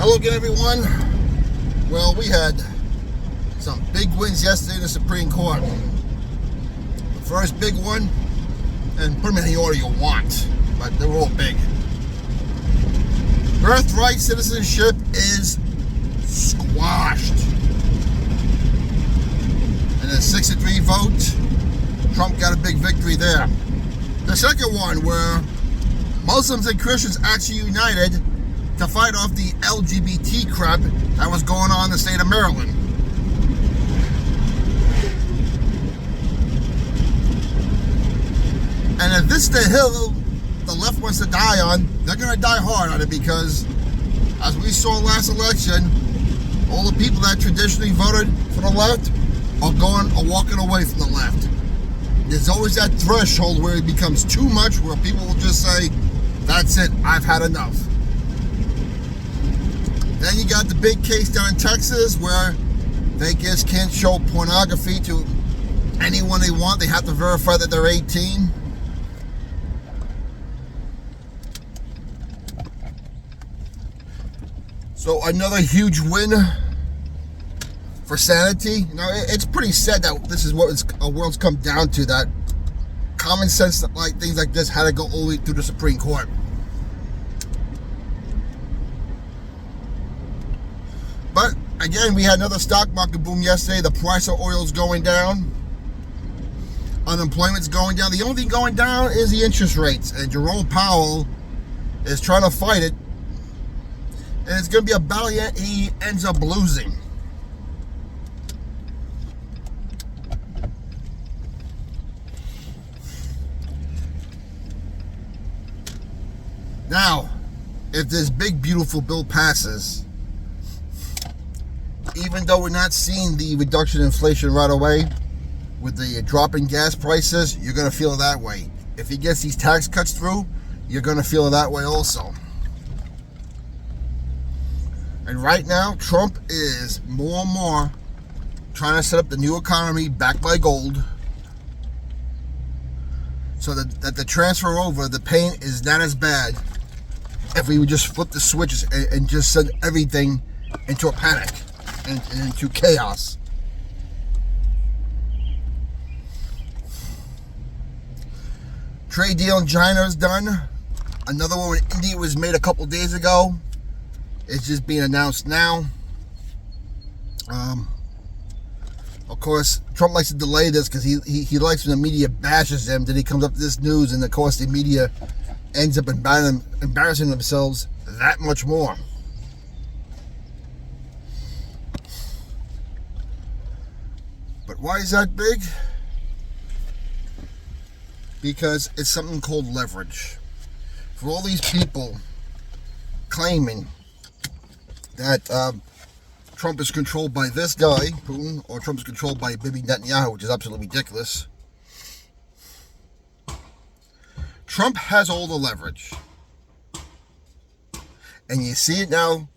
Hello again, everyone. Well, we had some big wins yesterday in the Supreme Court. The first big one, and put them in the order you want, but they're all big. Birthright citizenship is squashed. And a 6-3 vote, Trump got a big victory there. The second one, where Muslims and Christians actually united to fight off the LGBT crap that was going on in the state of Maryland. And if this is the hill the left wants to die on, they're going to die hard on it, because as we saw last election, all the people that traditionally voted for the left are walking away from the left. There's always that threshold where it becomes too much, where people will just say, that's it, I've had enough. Then you got the big case down in Texas where they just can't show pornography to anyone they want. They have to verify that they're 18. So another huge win for sanity. You know, it's pretty sad that this is what our world's come down to, that common sense, like things like this had to go all the way through the Supreme Court. But again, we had another stock market boom yesterday. The price of oil is going down. Unemployment's going down. The only thing going down is the interest rates. And Jerome Powell is trying to fight it. And it's going to be a battle he ends up losing. Now, if this big, beautiful bill passes, even though we're not seeing the reduction in inflation right away, with the drop in gas prices, you're going to feel it that way. If he gets these tax cuts through, you're going to feel it that way also. And right now, Trump is more and more trying to set up the new economy backed by gold, so that the transfer over, the pain is not as bad if we would just flip the switches and just send everything into a panic and into chaos. Trade deal in China is done. Another one in India was made a couple days ago. It's just being announced now. Of course, Trump likes to delay this because he likes when the media bashes him. Then he comes up with this news, and of course the media ends up embarrassing themselves that much more. But why is that big? Because it's something called leverage. For all these people claiming that Trump is controlled by this guy, Putin, or Trump is controlled by Bibi Netanyahu, which is absolutely ridiculous. Trump has all the leverage. And you see it now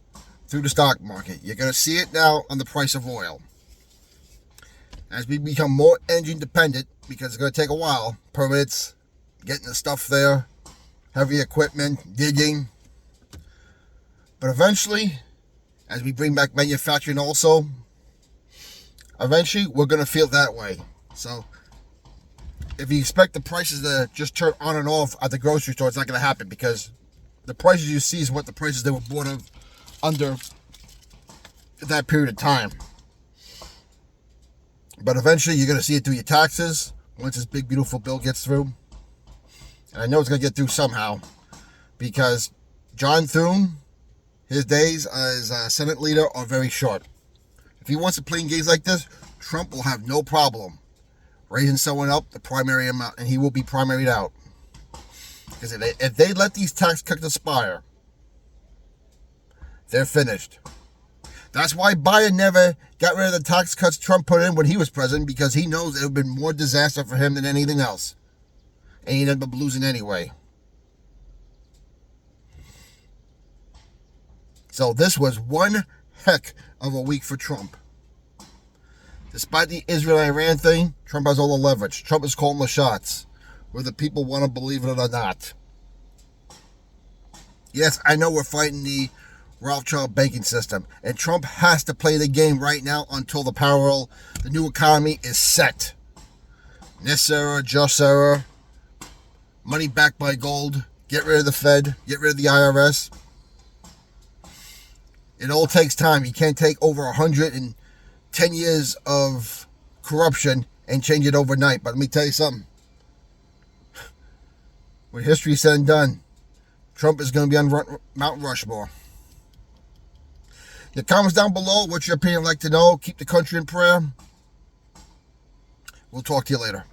through the stock market. You're going to see it now on the price of oil. As we become more engine dependent, because it's going to take a while, permits, getting the stuff there, heavy equipment, digging. But eventually, as we bring back manufacturing also, eventually we're going to feel that way. So if you expect the prices to just turn on and off at the grocery store, it's not going to happen, because the prices you see is what the prices they were bought of under that period of time. But eventually you're going to see it through your taxes once this big, beautiful bill gets through. And I know it's going to get through somehow, because John Thune, his days as Senate leader are very short. If he wants to play games like this, Trump will have no problem raising someone up the primary amount, and he will be primaried out. Because if they let these tax cuts expire, they're finished. That's why Biden never got rid of the tax cuts Trump put in when he was president, because he knows it would have been more disaster for him than anything else. And he ended up losing anyway. So this was one heck of a week for Trump. Despite the Israel-Iran thing, Trump has all the leverage. Trump is calling the shots, whether people want to believe it or not. Yes, I know we're fighting the Rothschild banking system. And Trump has to play the game right now until the new economy is set. NISA, JUSA, money backed by gold, get rid of the Fed, get rid of the IRS. It all takes time. You can't take over 110 years of corruption and change it overnight. But let me tell you something. When history's said and done, Trump is going to be on Mount Rushmore. Your comments down below. What's your opinion? I'd like to know. Keep the country in prayer. We'll talk to you later.